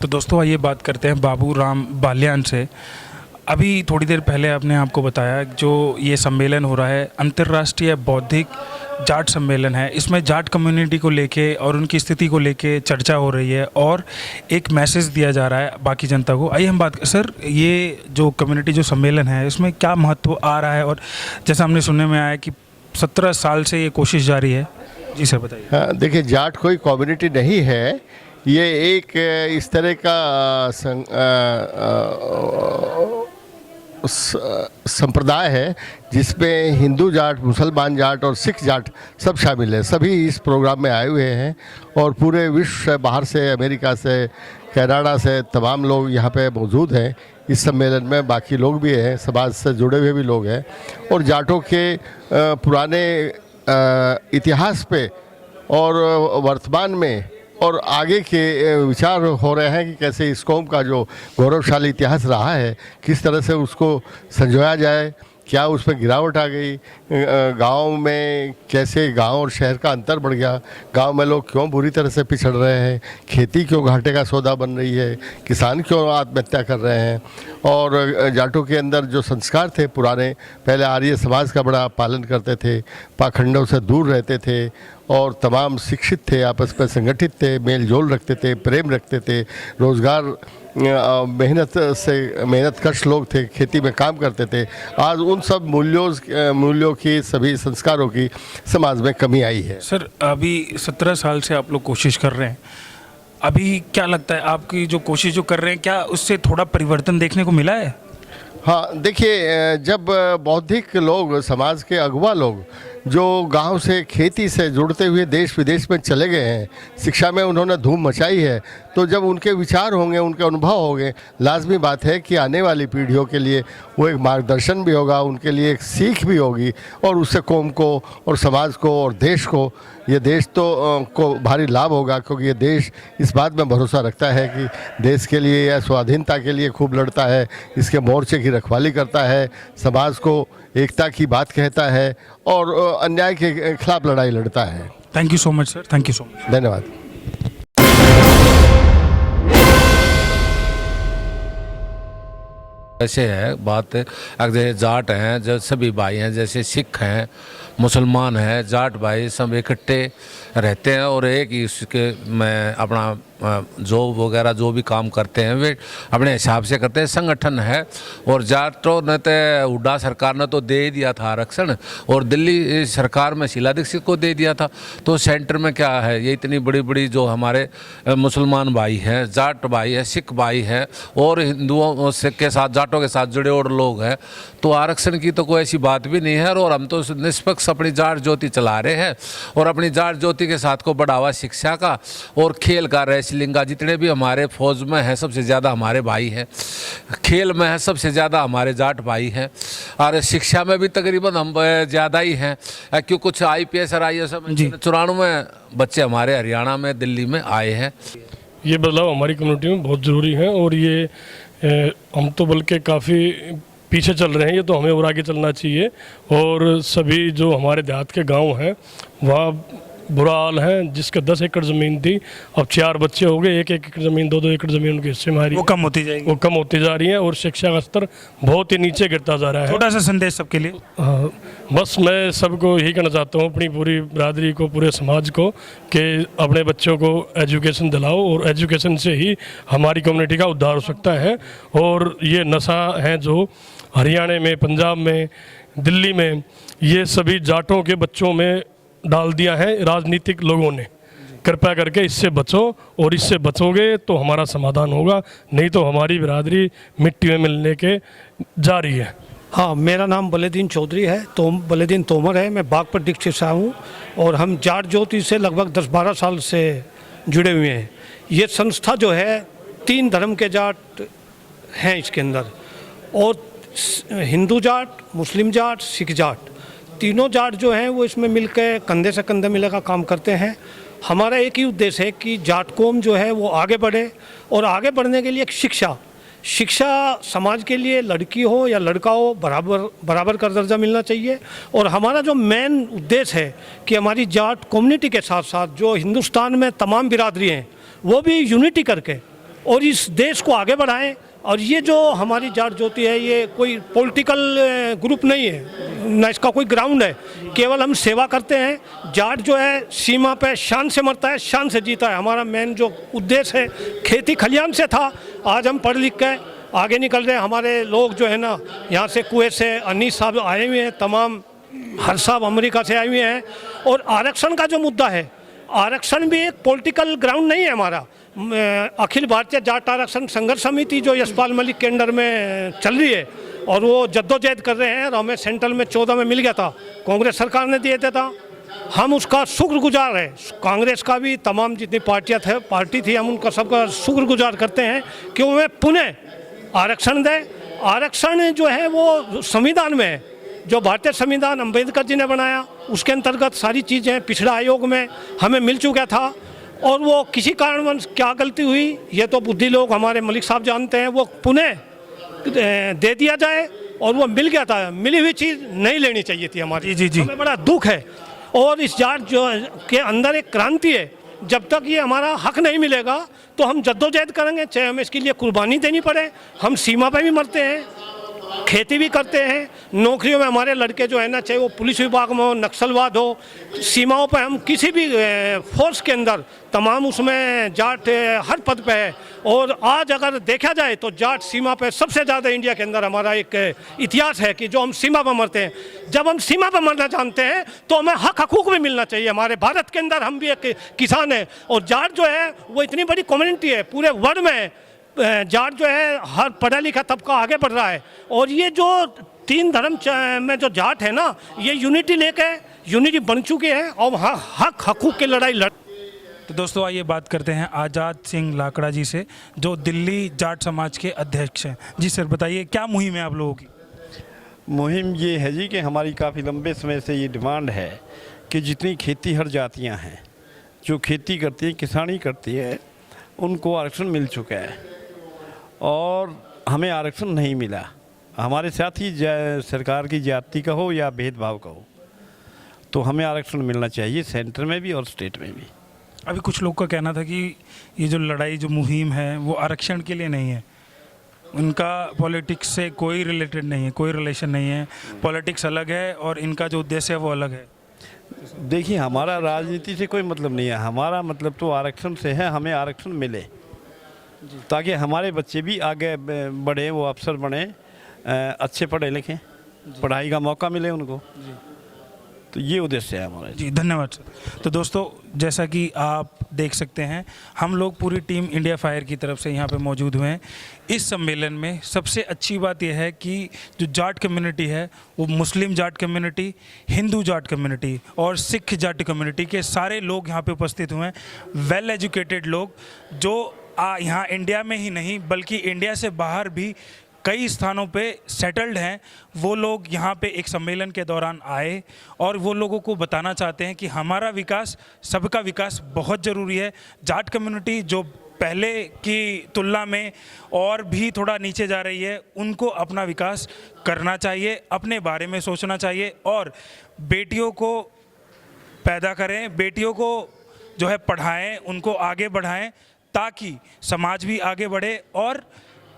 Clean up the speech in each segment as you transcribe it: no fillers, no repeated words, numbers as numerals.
तो दोस्तों आइए बात करते हैं बाबू राम बाल्यान से। अभी थोड़ी देर पहले आपने आपको बताया जो ये सम्मेलन हो रहा है अंतर्राष्ट्रीय बौद्धिक जाट सम्मेलन है। इसमें जाट कम्युनिटी को लेके और उनकी स्थिति को लेके चर्चा हो रही है और एक मैसेज दिया जा रहा है बाकी जनता को। आइए हम बात सर, ये जो कम्युनिटी जो सम्मेलन है इसमें क्या महत्व आ रहा है और जैसा हमने सुनने में आया कि 17 साल से ये कोशिश जारी है। जी सर बताइए। हाँ, देखिए जाट कोई कम्युनिटी नहीं है, ये एक इस तरह का संप्रदाय है जिसमें हिंदू जाट, मुसलमान जाट और सिख जाट सब शामिल है। सभी इस प्रोग्राम में आए हुए हैं और पूरे विश्व से, बाहर से, अमेरिका से, कनाडा से तमाम लोग यहाँ पे मौजूद हैं इस सम्मेलन में। बाकी लोग भी हैं, समाज से जुड़े हुए भी लोग हैं और जाटों के पुराने इतिहास पे और वर्तमान में और आगे के विचार हो रहे हैं कि कैसे इस कौम का जो गौरवशाली इतिहास रहा है किस तरह से उसको संजोया जाए। क्या उस पर गिरावट आ गई, गांव में कैसे गांव और शहर का अंतर बढ़ गया, गांव में लोग क्यों बुरी तरह से पिछड़ रहे हैं, खेती क्यों घाटे का सौदा बन रही है, किसान क्यों आत्महत्या कर रहे हैं। और जाटों के अंदर जो संस्कार थे पुराने, पहले आर्य समाज का बड़ा पालन करते थे, पाखंडों से दूर रहते थे और तमाम शिक्षित थे, आपस में संगठित थे, मेल जोल रखते थे, प्रेम रखते थे, रोज़गार मेहनतकश लोग थे, खेती में काम करते थे। आज उन सब मूल्यों की, सभी संस्कारों की समाज में कमी आई है। सर अभी 17 साल से आप लोग कोशिश कर रहे हैं, अभी क्या लगता है आपकी जो कोशिश जो कर रहे हैं क्या उससे थोड़ा परिवर्तन देखने को मिला है? हाँ, देखिए जब बौद्धिक लोग, समाज के अगुवा लोग जो गांव से, खेती से जुड़ते हुए देश विदेश में चले गए हैं, शिक्षा में उन्होंने धूम मचाई है, तो जब उनके विचार होंगे, उनके अनुभव होंगे, लाजमी बात है कि आने वाली पीढ़ियों के लिए वो एक मार्गदर्शन भी होगा, उनके लिए एक सीख भी होगी और उससे कौम को और समाज को और देश को, ये देश तो को भारी लाभ होगा क्योंकि ये देश इस बात में भरोसा रखता है कि देश के लिए या स्वाधीनता के लिए खूब लड़ता है, इसके मोर्चे की रखवाली करता है, समाज को एकता की बात कहता है और अन्याय के खिलाफ लड़ाई लड़ता है। Thank you so much sir, thank you so much. धन्यवाद। ऐसे है बात, जैसे जाट हैं, जो सभी भाई हैं, जैसे सिख हैं, मुसलमान हैं, जाट भाई सब इकट्ठे रहते हैं और एक ही उसके में अपना जॉब वगैरह जो भी काम करते हैं वे अपने हिसाब से करते हैं। संगठन है और जाटों ने तो हुड्डा सरकार ने तो दे दिया था आरक्षण और दिल्ली सरकार में शीला दीक्षित को दे दिया था। तो सेंटर में क्या है, ये इतनी बड़ी बड़ी जो हमारे मुसलमान भाई हैं, जाट भाई हैं, सिख भाई हैं और हिंदुओं से के साथ, जाटों के साथ जुड़े और लोग हैं, तो आरक्षण की तो कोई ऐसी बात भी नहीं है। और हम तो निष्पक्ष अपनी जाट ज्योति चला रहे हैं और अपनी जाट ज्योति के साथ को बढ़ावा शिक्षा का और खेल का, रेसलिंग का, जितने भी हमारे फौज में है सबसे ज़्यादा हमारे भाई हैं, खेल में है सबसे ज़्यादा हमारे जाट भाई हैं और शिक्षा में भी तकरीबन हम ज़्यादा ही हैं क्योंकि कुछ IPS और IAS में 94 बच्चे हमारे हरियाणा में, दिल्ली में आए हैं। ये बदलाव हमारी कम्युनिटी में बहुत ज़रूरी है और ये हम तो बल्कि काफ़ी पीछे चल रहे हैं, ये तो हमें और आगे चलना चाहिए। और सभी जो हमारे देहात के गांव हैं वहाँ बुरा हाल है, जिसका 10 एकड़ ज़मीन थी अब 4 बच्चे हो गए, 1-1 एकड़ ज़मीन, 2-2 एकड़ ज़मीन उनके हिस्से में आ रही है, वो कम होती जाएगी, वो कम होती जा रही है और शिक्षा का स्तर बहुत ही नीचे गिरता जा रहा है। छोटा सा संदेश सबके लिए। हाँ, बस मैं सबको यही कहना चाहता हूँ, अपनी पूरी बिरादरी को, पूरे समाज को, कि अपने बच्चों को एजुकेशन दिलाओ और एजुकेशन से ही हमारी कम्युनिटी का उद्धार हो सकता है। और ये नशा है जो हरियाणा में, पंजाब में, दिल्ली में, ये सभी जाटों के बच्चों में डाल दिया है राजनीतिक लोगों ने। कृपया करके इससे बचो और इससे बचोगे तो हमारा समाधान होगा, नहीं तो हमारी बिरादरी मिट्टी में मिलने के जा रही है। हाँ, मेरा नाम बलेदीन चौधरी है, बलेदीन तोमर है। मैं बागपत डिस्ट्रिक्ट से हूँ और हम जाट ज्योति से लगभग 10-12 साल से जुड़े हुए हैं। ये संस्था जो है 3 धर्म के जाट हैं इसके अंदर, और हिंदू जाट, मुस्लिम जाट, सिख जाट, तीनों जाट जो हैं वो इसमें मिलकर कंधे से कंधे मिलकर काम करते हैं। हमारा एक ही उद्देश्य है कि जाट कौम जो है वो आगे बढ़े और आगे बढ़ने के लिए एक शिक्षा समाज के लिए, लड़की हो या लड़का हो, बराबर का दर्जा मिलना चाहिए। और हमारा जो मेन उद्देश्य है कि हमारी जाट कम्युनिटी के साथ साथ जो हिंदुस्तान में तमाम बिरादरी हैं वो भी यूनिटी करके और इस देश को आगे बढ़ाएं। और ये जो हमारी जाट ज्योति है, ये कोई पॉलिटिकल ग्रुप नहीं है, ना इसका कोई ग्राउंड है, केवल हम सेवा करते हैं। जाट जो है सीमा पे शान से मरता है, शान से जीता है। हमारा मेन जो उद्देश्य है खेती खलियान से था, आज हम पढ़ लिख के आगे निकल रहे हैं। हमारे लोग जो है ना, यहाँ से कुवैत से अनीस साहब आए हुए हैं, तमाम हर साहब अमेरिका से आए हुए हैं। और आरक्षण का जो मुद्दा है, आरक्षण भी एक पॉलिटिकल ग्राउंड नहीं है हमारा। अखिल भारतीय जाट आरक्षण संघर्ष समिति जो यशपाल मलिक के अंडर में चल रही है, और वो जद्दोजहद कर रहे हैं। और हमें सेंट्रल में 14 में मिल गया था, कांग्रेस सरकार ने दिए थे, हम उसका शुक्रगुजार हैं। कांग्रेस का भी, तमाम जितनी पार्टी थी, हम उनका सबका शुक्रगुजार करते हैं कि वो पुनः आरक्षण दें। आरक्षण जो है वो संविधान में है, जो भारतीय संविधान अम्बेडकर जी ने बनाया, उसके अंतर्गत सारी चीज़ें पिछड़ा आयोग में हमें मिल चुका था। और वो किसी कारणवश क्या गलती हुई, ये तो बुद्धि लोग हमारे मलिक साहब जानते हैं, वो पुनः दे दिया जाए। और वो मिल गया था, मिली हुई चीज़ नहीं लेनी चाहिए थी हमारी। जी। हमें बड़ा दुख है। और इस जाट जो के अंदर एक क्रांति है, जब तक ये हमारा हक नहीं मिलेगा तो हम जद्दोजहद करेंगे, चाहे हमें इसके लिए कुर्बानी देनी पड़े। हम सीमा पे भी मरते हैं, खेती भी करते हैं, नौकरियों में हमारे लड़के जो है ना, चाहे वो पुलिस विभाग में हो, नक्सलवाद हो, सीमाओं पर हम किसी भी फोर्स के अंदर, तमाम उसमें जाट हर पद पे है। और आज अगर देखा जाए तो जाट सीमा पे सबसे ज़्यादा इंडिया के अंदर हमारा एक इतिहास है कि जो हम सीमा पर मरते हैं। जब हम सीमा पर मरना जानते हैं तो हमें हक हकूक़ भी मिलना चाहिए। हमारे भारत के अंदर हम भी एक किसान हैं, और जाट जो है वो इतनी बड़ी कम्युनिटी है, पूरे वर्ल्ड में जाट जो है हर पढ़ा लिखा तबका आगे बढ़ रहा है। और ये जो तीन धर्म में जो जाट है ना, ये यूनिटी लेके यूनिटी बन चुकी है, और हक हकूक़ की लड़ाई लड़। तो दोस्तों आइए बात करते हैं आज़ाद सिंह लाकड़ा जी से, जो दिल्ली जाट समाज के अध्यक्ष हैं। जी सर, बताइए क्या मुहिम है आप लोगों की? मुहिम ये है जी कि हमारी काफ़ी लंबे समय से ये डिमांड है कि जितनी खेती हर जातियाँ हैं, जो खेती करती हैं, किसानी करती है, उनको आरक्षण मिल चुका है। और हमें आरक्षण नहीं मिला। हमारे साथ ही सरकार की जाति का हो या भेदभाव का हो, तो हमें आरक्षण मिलना चाहिए, सेंटर में भी और स्टेट में भी। अभी कुछ लोग का कहना था कि ये जो लड़ाई, जो मुहिम है, वो आरक्षण के लिए नहीं है, उनका पॉलिटिक्स से कोई रिलेटेड नहीं है, कोई रिलेशन नहीं है, पॉलिटिक्स अलग है और इनका जो उद्देश्य है वो अलग है। देखिए, हमारा राजनीति से कोई मतलब नहीं है, हमारा मतलब तो आरक्षण से है। हमें आरक्षण मिले ताकि हमारे बच्चे भी आगे बढ़े, वो अफसर बने, अच्छे पढ़े लिखें, पढ़ाई का मौका मिले उनको। तो ये उद्देश्य है हमारा। जी धन्यवाद सर। तो दोस्तों, जैसा कि आप देख सकते हैं, हम लोग पूरी टीम इंडिया फायर की तरफ से यहाँ पे मौजूद हुए हैं। इस सम्मेलन में सबसे अच्छी बात यह है कि जो जाट कम्युनिटी है, वो मुस्लिम जाट कम्युनिटी, हिंदू जाट कम्युनिटी और सिख जाट कम्युनिटी के सारे लोग यहाँ पे उपस्थित हुए हैं। वेल एजुकेटेड लोग, जो यहाँ इंडिया में ही नहीं बल्कि इंडिया से बाहर भी कई स्थानों पे सेटल्ड हैं, वो लोग यहाँ पे एक सम्मेलन के दौरान आए और वो लोगों को बताना चाहते हैं कि हमारा विकास, सबका विकास बहुत ज़रूरी है। जाट कम्युनिटी जो पहले की तुलना में और भी थोड़ा नीचे जा रही है, उनको अपना विकास करना चाहिए, अपने बारे में सोचना चाहिए और बेटियों को पैदा करें, बेटियों को जो है पढ़ाएं, उनको आगे बढ़ाएं, ताकि समाज भी आगे बढ़े और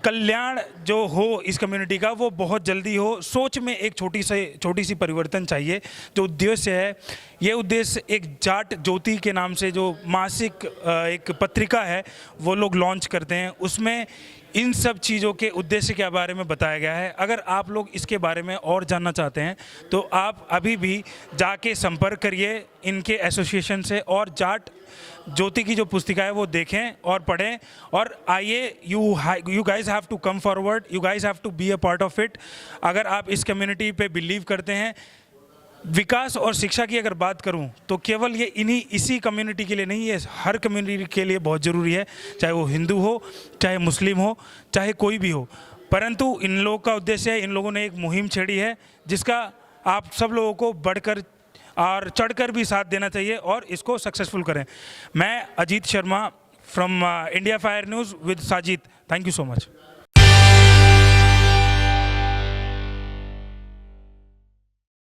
कल्याण जो हो इस कम्युनिटी का वो बहुत जल्दी हो। सोच में एक छोटी सी परिवर्तन चाहिए। जो उद्देश्य है, ये उद्देश्य एक जाट ज्योति के नाम से जो मासिक एक पत्रिका है वो लोग लॉन्च करते हैं, उसमें इन सब चीज़ों के उद्देश्य के बारे में बताया गया है। अगर आप लोग इसके बारे में और जानना चाहते हैं तो आप अभी भी जाके संपर्क करिए इनके एसोसिएशन से और जाट ज्योति की जो पुस्तिका है वो देखें और पढ़ें और आइए, you guys have to come forward, you guys have to be a part of it. अगर आप इस कम्युनिटी पे बिलीव करते हैं, विकास और शिक्षा की अगर बात करूं तो केवल ये इसी कम्युनिटी के लिए नहीं, ये हर कम्युनिटी के लिए बहुत ज़रूरी है, चाहे वो हिंदू हो, चाहे मुस्लिम हो, चाहे कोई भी हो। परंतु इन लोगों का उद्देश्य है, इन लोगों ने एक मुहिम छेड़ी है जिसका आप सब लोगों को बढ़कर और चढ़कर भी साथ देना चाहिए और इसको सक्सेसफुल करें। मैं Ajit Sharma from India fire news with Sajid, thank you so much.